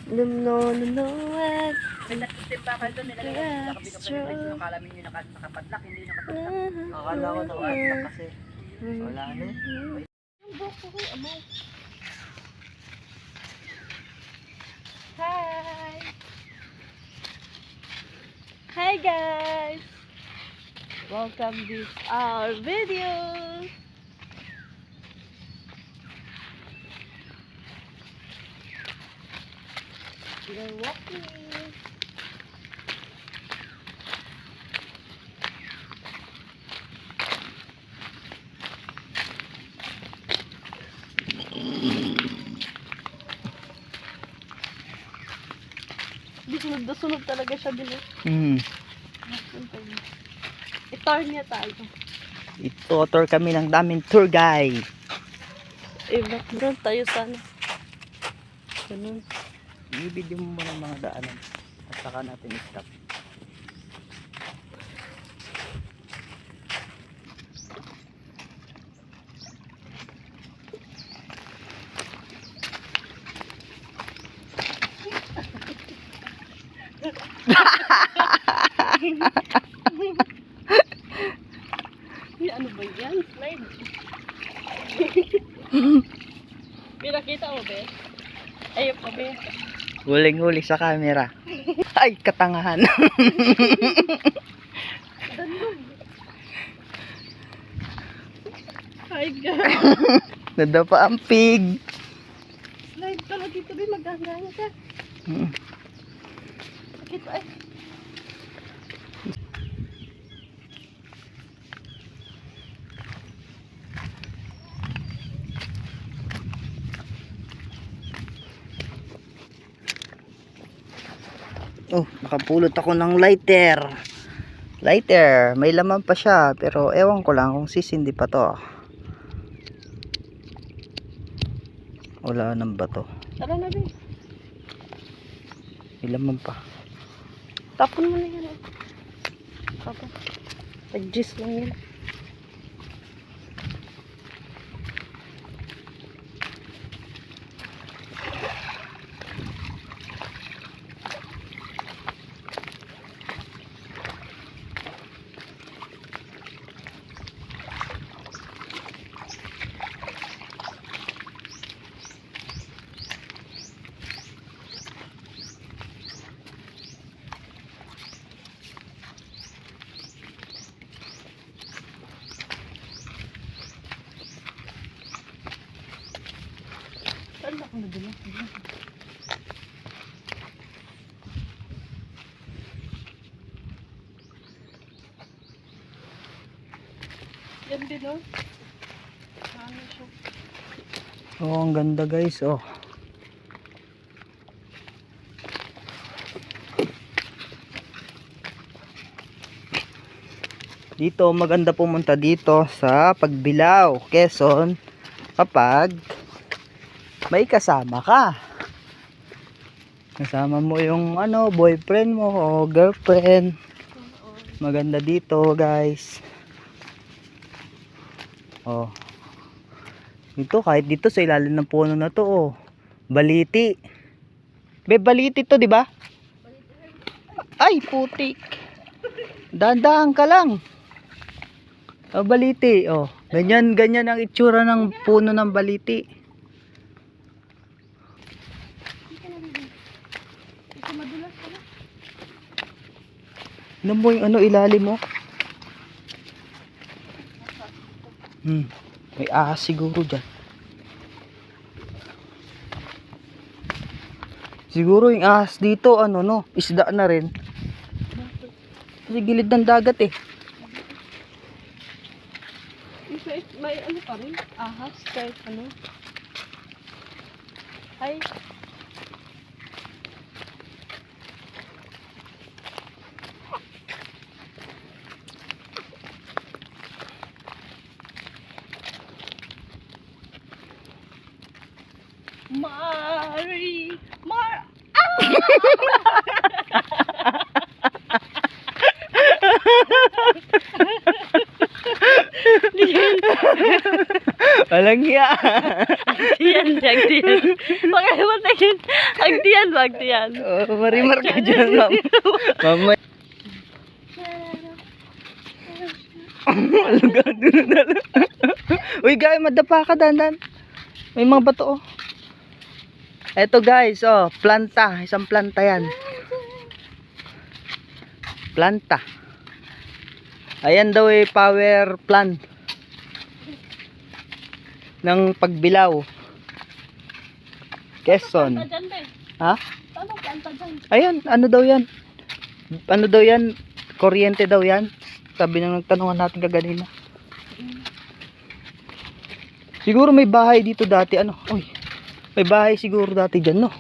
No, no, no, no. May nagtitimba kayo doon, nilagay ko sa kabinok na yung akala mo yung nakapadlak, hindi nakapadlak. Akala ko nakapadlak kasi. Wala na eh. Hi! Hi guys! Welcome to our video! We're walking! Di sunod na sunod talaga siya din. I-tour niya tayo. Ito-tour kami ng daming tour guide. Background tayo sana. Ganun. I-video mo muna ang mga daanan. At saka natin i-stop. Ano ba yan? Slide. Pinakita mo, be? Ayun pa, be. Huling-huli sa camera. Ay, katangahan. Hi, guys. Nadapa ang pig. Slide ka lang dito, be. Magagana ka. Sakit ay. Oh, nakapulot ako ng lighter. Lighter, may laman pa siya, pero ewan ko lang kung sisindi pa to. Wala nang bato. Tara na, be. May laman pa. Tapon mo na yan. Tapon. Adjust lang yan. Saan ako nadala? Yan din, oh. Ano siya? Oh, ang ganda guys, oh. Dito, maganda pumunta dito sa Pagbilao, Quezon, kapag may kasama ka. Kasama mo yung boyfriend mo o girlfriend. Maganda dito, guys. Oh. Dito, kahit dito sa ilalim ng puno na to, oh. Baliti. Baliti to, di ba? Ay, putik. Dahan-dahan ka lang. Oh, baliti, oh. Ganyan ang itsura ng puno ng baliti. Ano mo yung ilalim mo? May ahas siguro dyan. Siguro yung ahas dito, isda na rin. Kasi gilid ng dagat eh. May ano pa rin? Ahas, kahit ano. Ay. Walang hiya. Diyan. Huwag ka naman tingin. wag diyan. Oh, marimar ka dyan, ma'am. Mama. Alugado na lang. Uy, guys, madapa ka, dandan. May mga bato, oh. Eto, guys, oh, planta. Isang planta yan. Planta. Ayan daw eh, power plant. Ng pagbilaw. Quezon. Ha? Ayan, ano daw yan? Ano daw yan? Kuryente daw yan. Sabi nang nagtanungan natin kaganina. Siguro may bahay dito dati, ano? Uy, may bahay siguro dati dyan, no?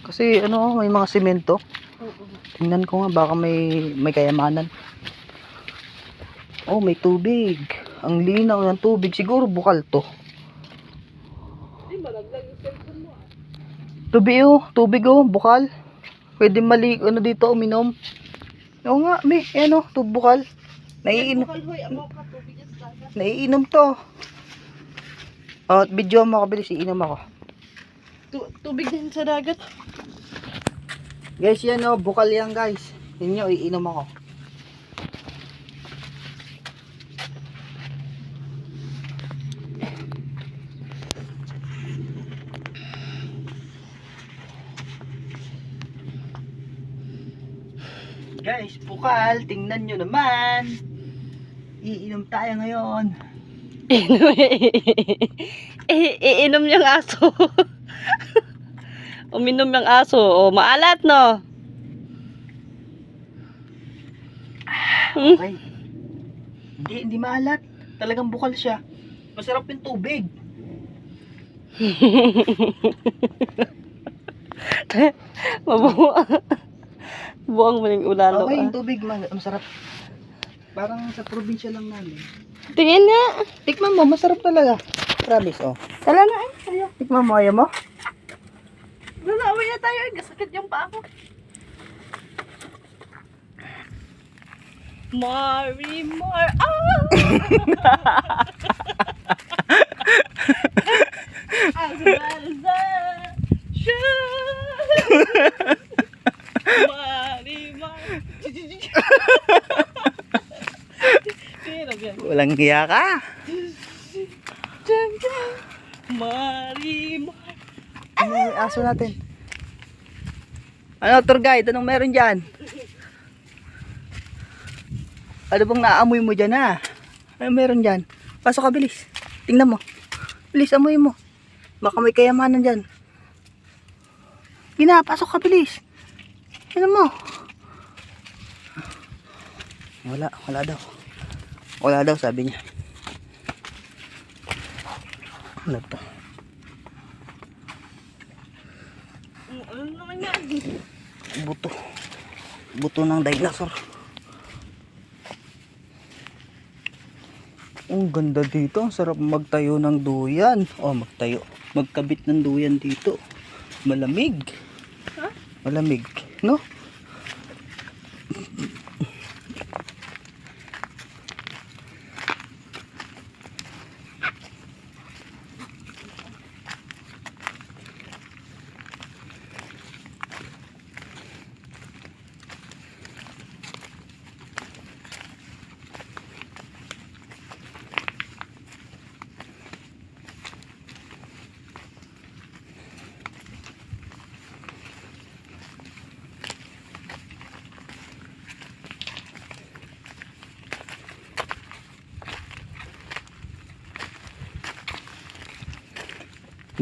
Kasi, ano, may mga semento. Tingnan ko nga, baka may kayamanan. Oh, may tubig. Ang linaw ng tubig. Siguro bukal to. Tubig oh, bukal. Pwede ano dito, uminom. Oo nga, may, ano, bukal. Naiinom to. Oh, video mo ako, bilis, iinom ako. Tubig din sa dagat. Guys, yan oh, bukal yan guys. Inyo, iinom ako. Guys, bukal, tingnan nyo naman. Iinom tayo ngayon. Iinom yung aso. Uminom yung aso. O, maalat, no? Okay. Hindi maalat. Talagang bukal siya. Masarap yung tubig. Buang mo yung ulalo. Okay, yung tubig masarap. Parang sa probinsya lang namin. Tingin nga. Tikman mo, masarap talaga. Promise, oh. Tala na eh. Tikman mo, ayaw mo? Nalaway na tayo. Gasakit yung paa ko. Marimar. Ah! Azalza. Marimar. Walang hiya ka. Marimar. Ano yung aso natin? Ano, tour guide? Anong meron dyan? Ano bang naamoy mo dyan, ha? Ano meron dyan? Pasok ka, bilis. Tingnan mo. Bilis, amoy mo. Baka may kayamanan dyan. Pasok ka, bilis. Tingnan mo. Wala daw. Wala daw, sabi niya. Ano to? Ano naman yan? Buto ng dinosaur. Ang ganda dito. Ang sarap magtayo ng duyan. Oh, magkabit ng duyan dito. Malamig. Ha? Malamig, no?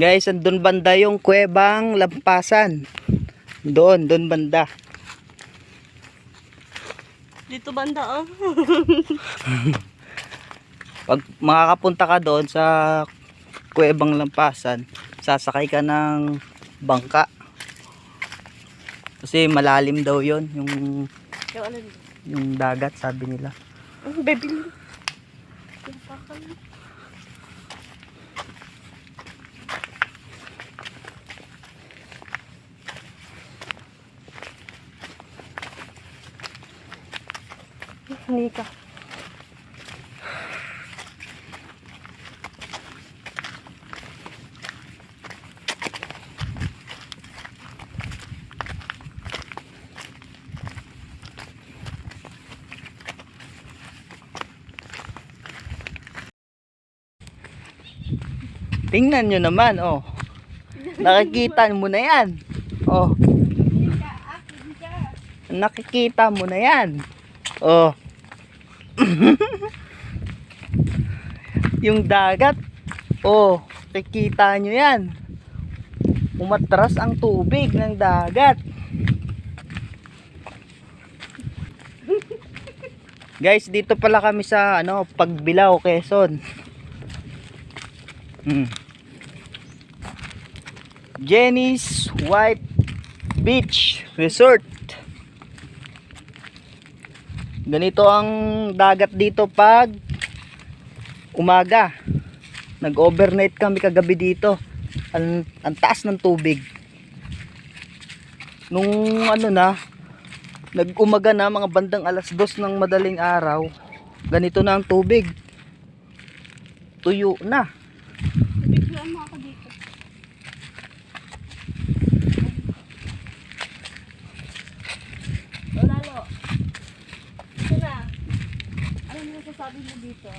Guys, andun banda yung Kuwebang Lampasan. Doon banda. Dito banda, oh. Pag makakapunta ka doon sa Kuwebang Lampasan, sasakay ka ng bangka. Kasi malalim daw yon yung dagat, sabi nila. Baby. Nika. Tingnan nyo naman, oh. Nakikita mo na yan. Oh. Nakikita mo na yan. Oh. Yung dagat. Oh, nakikita nyo yan. Umatras ang tubig ng dagat. Guys, dito pala kami sa Pagbilao, Quezon. Jenny's White Beach Resort. Ganito ang dagat dito pag umaga. Nag-overnight kami kagabi dito. Ang taas ng tubig. Nung nag-umaga na, mga bandang 2:00 ng madaling araw, ganito na ang tubig. Tuyo na. Biglaan mo ako dito. O, Lalo. Ito na. Ano mo sasabi mo dito?